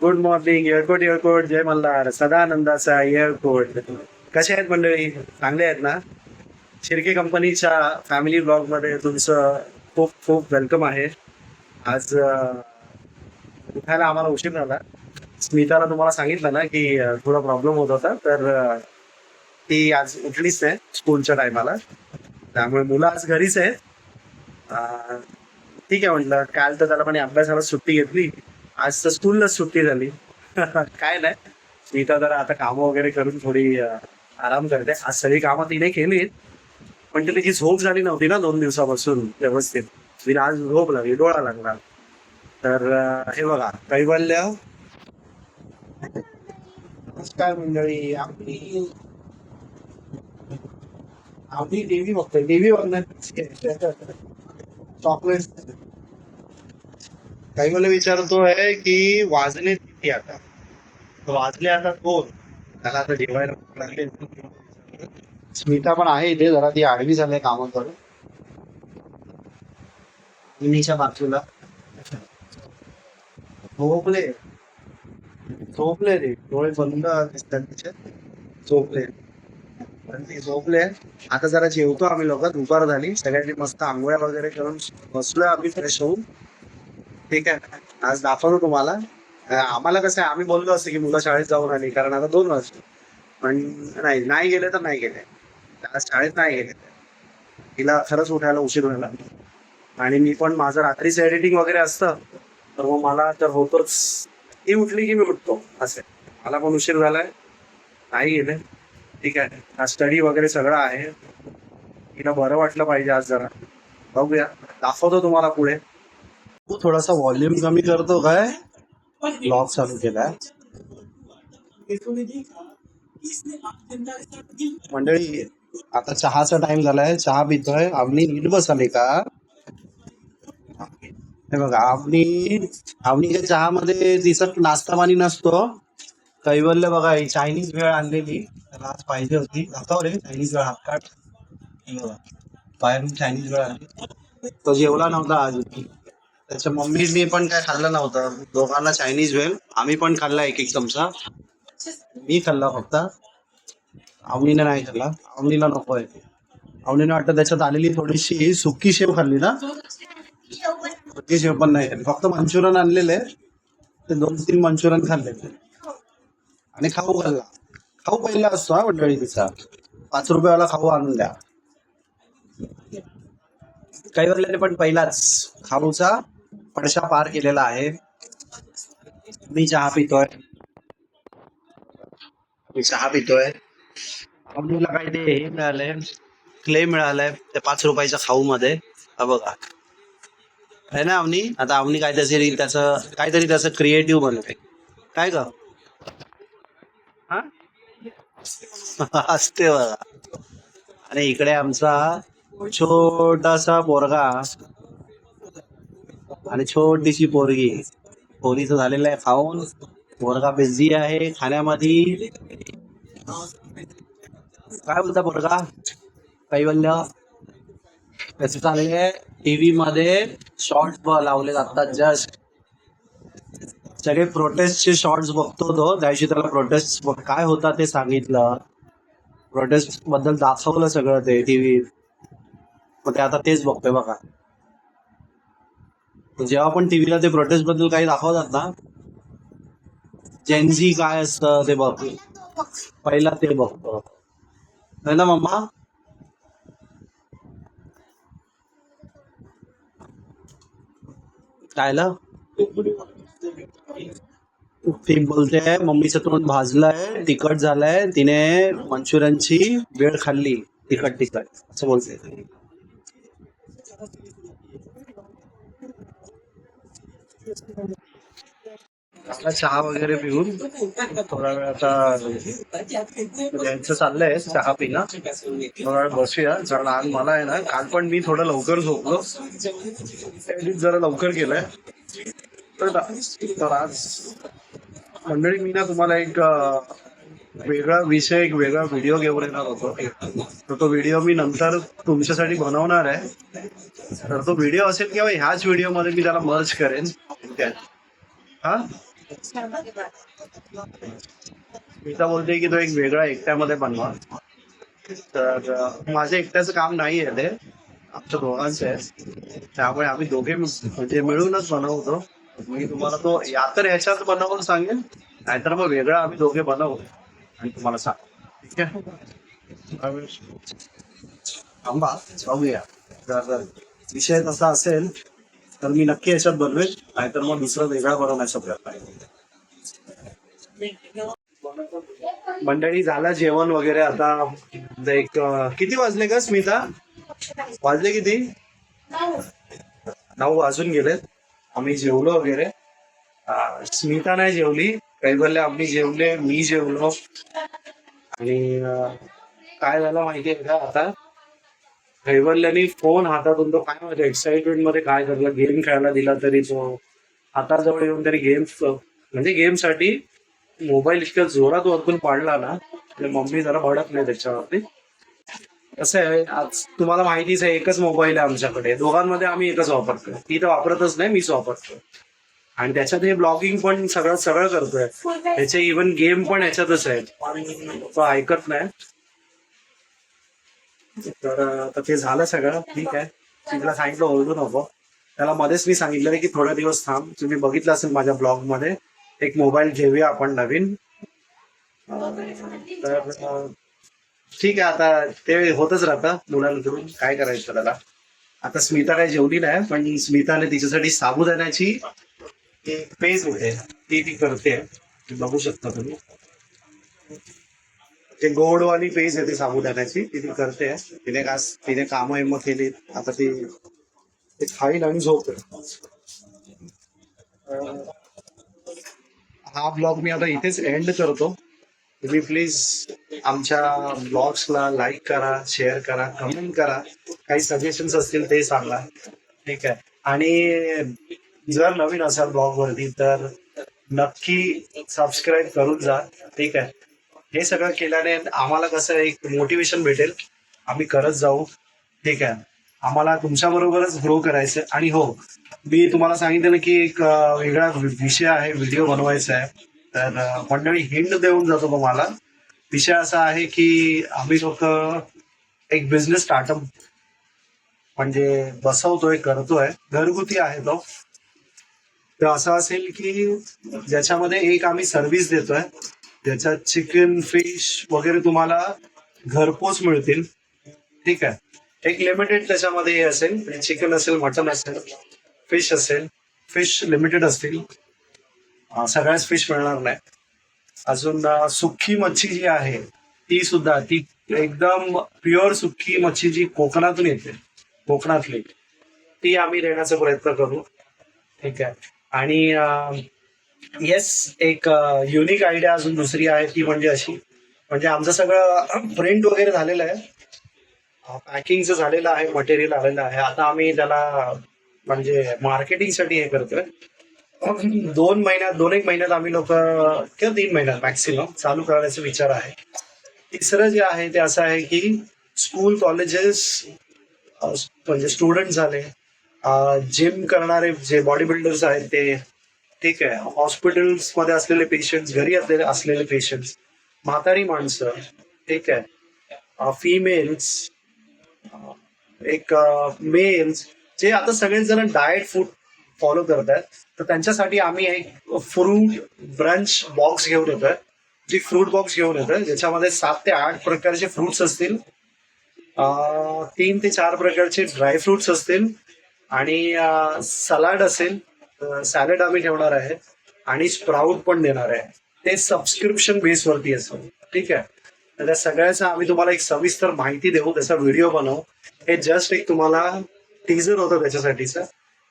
Good morning. येळकोट जय मल्हार. सदानंदाचा येळकोट. कसे आहेत मंडळी? चांगले आहेत ना? शिर्के कंपनीच्या फॅमिली ब्लॉग मध्ये तुमचं खूप खूप वेलकम आहे. आज उठायला आम्हाला उशीर झाला. स्मिताला तुम्हाला सांगितलं ना की थोडा प्रॉब्लेम होत होता, तर ती आज उठलीच नाही स्कूलच्या टायमाला. त्यामुळे मुलं आज घरीच आहेत. ठीक आहे म्हटलं, काल तर त्याला पण अभ्यासाला सुट्टी घेतली, आज तर स्कूललाच सुट्टी झाली. काय नाही, स्मिता जरा आता कामं वगैरे करून थोडी आराम करते. आज सगळी कामं तिने केली, पण ती तिची झोप झाली नव्हती ना 2 दिवसापासून व्यवस्थित. तिने आज झोप लागली, डोळा लागला. तर हे बघा कैवल्य. नमस्कार मंडळी. आपली आपली टीव्ही बघतोय, टीव्ही बघण्यात चॉकलेट. कैवल्य विचारतोय की वाजले किती आता. वाजले आता 2. त्याला आता जेवायला भूक लागली. स्मिता पण आहे इथे, जरा ती आडवी झाली कामं करून इनीच्या बाजूला. झोपले झोपले रे, डोळे बंद दिसतात तिचे. झोपले झोपले. आता जरा जेवतो आम्ही लोक. दुपार झाली, सगळ्यांनी मस्त आंघोळ्या वगैरे करून बसलोय आम्ही फ्रेश होऊन. ठीक आहे, आज दाखवतो तुम्हाला. आम्हाला कसं आहे, आम्ही बोललो असतो की मुलं शाळेत जाऊन आली, कारण आता 2 वाजले. पण नाही गेले तर नाही गेले. आज शाळेत नाही गेले. तिला खरंच उठायला उशीर झाला. आणि मी पण माझं रात्रीचं एडिटिंग वगैरे असतं, तर मग मला तर होतोच. ती उठली की मी उठतो असे. मला पण उशीर झालाय, नाही गेले. ठीक आहे, आज स्टडी वगैरे सगळं आहे. तिला बरं वाटलं पाहिजे आज जरा. बघूया, दाखवतो तुम्हाला पुढे. तू थोडासा व्हॉल्यूम कमी करतो काय? ब्लॉग चालू केलाय मंडळी. आता चहाचा टाइम झालाय, चहा पितोय. अवनी नीट बसले का? हे बघा, अवनीच्या चहामध्ये दिसत नाश्ता पाणी नसतो. कैवल्य बघा, ही चायनीज भेळ आणलेली त्याला आज पाहिजे होती. दाखव रे चायनीज भेळ, हात काढ. हे बघा, बाहेरून चायनीज भेळ आणली. तो जेवला नव्हता आज. त्याच्या मम्मीने पण काय खाल्लं नव्हतं. दोघांना चायनीज भेळ. आम्ही पण खाल्ला 1-1 चमचा. मी खाल्ला फक्त, अवनीने नाही खाल्ला. अवनीला नकोय. अवनीने वाटतं त्याच्यात आलेली थोडीशी सुकी शेव खाल्ली ना. सुकी शेव पण नाही, फक्त मंचुरियन आणलेले. ते 2-3 मंचुरियन खाल्ले आणि खाऊ खाल्ला. खाऊ पहिला असतो हा मंडळी तिचा. 5 रुपयावाला खाऊ आणून द्या. कैवल्याने पण पहिलाच खाऊचा पडशा पार केलेला आहे. मी चहा पितोय. अवनीला काय ते हे मिळालंय, क्ले मिळालाय ते 5 रुपयाच्या खाऊ मध्ये. हा बघा, आहे ना अवनी. आता अवनी काहीतरी त्याचं क्रिएटिव्ह बनवते. काय ग? हा असते बघा. आणि इकडे आमचा छोटासा पोरगा आणि छोटीशी पोरगी. पोरीचं झालेलं आहे खाऊन, पोरगा बिझी आहे खाण्यामध्ये. काय बोलता पोरगा? कैवल्य त्याचं चाललेलं आहे टीव्ही मध्ये शॉर्ट्स लावले जातात. जस्ट सगळे प्रोटेस्टचे शॉर्ट्स बघतो तो. त्याशी त्याला प्रोटेस्ट काय होता ते सांगितलं, प्रोटेस्ट बद्दल दाखवलं सगळं ते टीव्ही. मग ते आता तेच बघतोय बघा. जेव्हा पण टीव्हीला ते प्रोटेस्ट बद्दल काही दाखवतात ना, जेनझी काय असतं ते बघ, पहिला ते बघतो. है ना मम्मा? कायला ती बोलते मम्मीचं तोंड भाजलंय, तिखट झालंय, तिने मंचुरियनची वेळ खाल्ली तिखट असं बोलते. आता चहा वगैरे पिऊन थोडा वेळ आता यांचं चाललंय चहा पिणं. थोडा वेळ बसूया. जरा आज मला आहे ना, काल पण मी थोडं लवकर झोपलो, जरा लवकर केलंय. तर आज मंडळी मी ना तुम्हाला एक वेगळा विषय, एक वेगळा व्हिडिओ घेऊन येणार होतो. तर तो व्हिडिओ मी नंतर तुमच्यासाठी बनवणार आहे. तर तो व्हिडिओ असेल किंवा ह्याच व्हिडिओ मध्ये मी त्याला मर्ज करेन. हा, स्मिता बोलते की तो एक वेगळा एकट्यामध्ये बनवा. तर माझं एकट्याचं काम नाही आहे ते, आमच्या दोघांचं आहे. त्यामुळे आम्ही दोघे म्हणजे मिळूनच बनवतो. मी तुम्हाला तो या तर ह्याच्यात बनवून सांगेन, नाहीतर मग वेगळा आम्ही दोघे बनवू आणि तुम्हाला सांग. ठीक आहे. थांबा बघूया. जर विषय तसा असेल तर मी नक्की याच्यात बनवेल, नाहीतर मग दुसरा वेगळा बनवण्याचा प्रयत्न आहे. मंडळी झालं जेवण वगैरे. आता एक किती वाजले का स्मिता? वाजले किती? 9 वाजून गेलेत. आम्ही जेवलो वगैरे. स्मिता नाही जेवली, कैवल्य आम्ही जेवले, मी जेवलो. आणि काय झालं माहितीये का, आता कैवल्याने फोन हातातून तो काय माहिती एक्साइटमेंट मध्ये काय करला, गेम खेळायला दिला तरी तो हाताजवळ येऊन तरी म्हणजे गेमसाठी मोबाईल इतक्या जोरात वरतून पाडला ना, मम्मी जरा भडक नाही त्याच्यावरती. कसं आहे, आज तुम्हाला माहितीच आहे एकच मोबाईल आहे आमच्याकडे, दोघांमध्ये आम्ही एकच वापरतोय. ती तर वापरतच नाही, मीच वापरतोय. आणि त्याच्यात हे ब्लॉगिंग पण सगळं करतोय. त्याचे इव्हन गेम पण याच्यातच आहेत, तो ऐकत नाही. तर आता ते झालं सगळं ठीक आहे. तिला सांगितलं ओरडू नको. त्याला मध्येच मी सांगितलं की थोडे दिवस थांब. तुम्ही बघितलं असेल माझ्या ब्लॉग मध्ये, एक मोबाईल घेऊया आपण नवीन. तर ठीक आहे, आता ते होतच राहतं मुलाला घेऊन, काय करायचं त्याला. आता स्मिता काही जेवली नाही, पण स्मिताने तिच्यासाठी साबुदाण्याची एक पेज होते ती करते. बघू शकता तुम्ही, ते गोडवाली पेज आहे ती साबुदाण्याची, ती करते. तिने कामं केली, आता ती खाईल आणि झोप. हा ब्लॉग मी आता इथेच एंड करतो. तुम्ही प्लीज आमच्या ब्लॉग्सला लाईक करा, शेअर करा, कमेंट करा. काही सजेशन्स असतील ते सांगा. ठीक आहे. आणि जर नवीन असाल ब्लॉग वरती तर नक्की सबस्क्राईब करून जा. ठीक आहे. हे सगळं केल्याने आम्हाला कसं एक मोटिवेशन भेटेल, आम्ही करत जाऊ. ठीक आहे. आम्हाला तुमच्या बरोबरच ग्रो करायचं. आणि हो, मी तुम्हाला सांगितलं की एक वेगळा विषय आहे, व्हिडिओ बनवायचा आहे. तर मंडळी हिंट देऊन जातो तुम्हाला. विषय असा आहे की आम्ही लोक एक बिझनेस स्टार्टअप म्हणजे बसवतोय, करतोय. घरगुती आहे तो. तर असं असेल की ज्याच्यामध्ये एक आम्ही सर्व्हिस देतोय, ज्याच्यात चिकन, फिश वगैरे तुम्हाला घरपोच मिळतील. ठीक आहे. एक लिमिटेड त्याच्यामध्ये हे असेल, चिकन असेल, मटन असेल, फिश असेल. फिश लिमिटेड असतील, सगळ्याच फिश मिळणार नाही. अजून सुक्की मच्छी जी आहे ती एकदम प्युअर सुक्की मच्छी जी कोकणातून येते, कोकणातली, ती आम्ही देण्याचा प्रयत्न करू. ठीक आहे. आणि येस, एक युनिक आयडिया अजून दुसरी आहे, ती म्हणजे अशी, म्हणजे आमचं सगळं प्रिंट वगैरे झालेलं आहे, पॅकिंगचं झालेलं आहे, मटेरियल आलेलं आहे. आता आम्ही त्याला म्हणजे मार्केटिंगसाठी हे करतोय. 2 एक महिन्यात आम्ही लोक, किंवा 3 महिन्यात मॅक्सिमम चालू करण्याचा विचार आहे. तिसरं जे आहे ते असं आहे की स्कूल, कॉलेजेस, म्हणजे स्टुडंट झाले, जिम करणारे जे बॉडी बिल्डर्स आहेत ते, ठीक आहे, हॉस्पिटल्स मध्ये असलेले पेशंट्स, घरी असलेले पेशंट्स, म्हातारी माणसं, ठीक आहे, फिमेल्स, एक मेल्स, जे आता सगळेच जण डाएट फूड फॉलो करतात, तर त्यांच्यासाठी आम्ही एक फ्रूट ब्रंच बॉक्स घेऊन येतोय. जी फ्रूट बॉक्स घेऊन येतोय, ज्याच्यामध्ये 7 ते 8 प्रकारचे फ्रुट्स असतील, 3 ते 4 प्रकारचे ड्राय फ्रुट्स असतील, आणि सलाड असेल, सॅलड आम्ही ठेवणार आहे, आणि स्प्राऊट पण देणार आहे. ते सबस्क्रिप्शन बेसवरती असेल. ठीक आहे. तर त्या सगळ्याचा आम्ही तुम्हाला एक सविस्तर माहिती देऊ, त्याचा व्हिडिओ बनवू. हे जस्ट एक तुम्हाला टीजर होतं त्याच्यासाठीचं,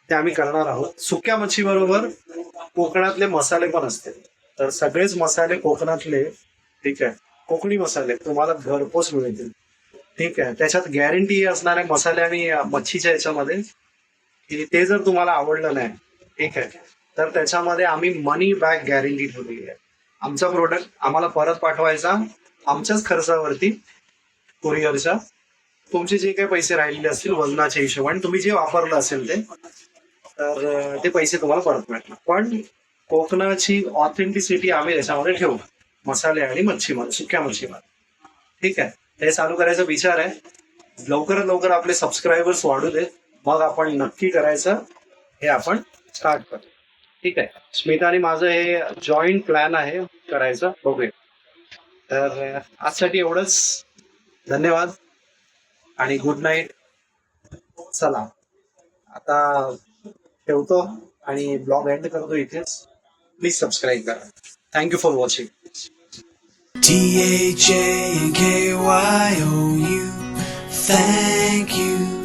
ते आम्ही करणार आहोत. सुक्या मच्छी बरोबर कोकणातले मसाले पण असतील, तर सगळेच मसाले कोकणातले, ठीक आहे, कोकणी मसाले तुम्हाला घरपोच मिळतील. ठीक आहे. त्याच्यात गॅरंटी असणार आहे मसाले आणि मच्छीच्या याच्यामध्ये, की ते जर तुम्हाला आवडलं नाही, ठीक आहे, तर त्याच्यामध्ये आम्ही मनी बॅक गॅरंटी ठेवलेली आहे. आमचा प्रोडक्ट आम्हाला परत पाठवायचा आमच्याच खर्चावरती, कुरिअरच्या. तुमचे जे काही पैसे राहिलेले असतील वजनाच्या हिशोबाने, तुम्ही जे वापरलं असेल ते, तर ते पैसे तुम्हाला परत मिळणार. पण कोकणाची ऑथेंटिसिटी आम्ही त्याच्यामध्ये ठेवू. मसाले आणि मच्छीमार, सुक्या मच्छीमार. ठीक आहे, हे चालू करायचा विचार आहे. लवकरात लवकर आपले सबस्क्रायबर्स वाढू दे, मग आपण नक्की करायचं हे आपण स्टार्ट करू. ठीक आहे, स्मिता आणि माझं हे जॉईंट प्लॅन आहे करायचं. ओके, तर आजसाठी एवढंच. धन्यवाद आणि गुड नाईट. चला आता ठेवतो आणि ब्लॉग एंड करतो इथेच. प्लीज सबस्क्राईब करा. Thank you for watching. THAKYOU. Thank you.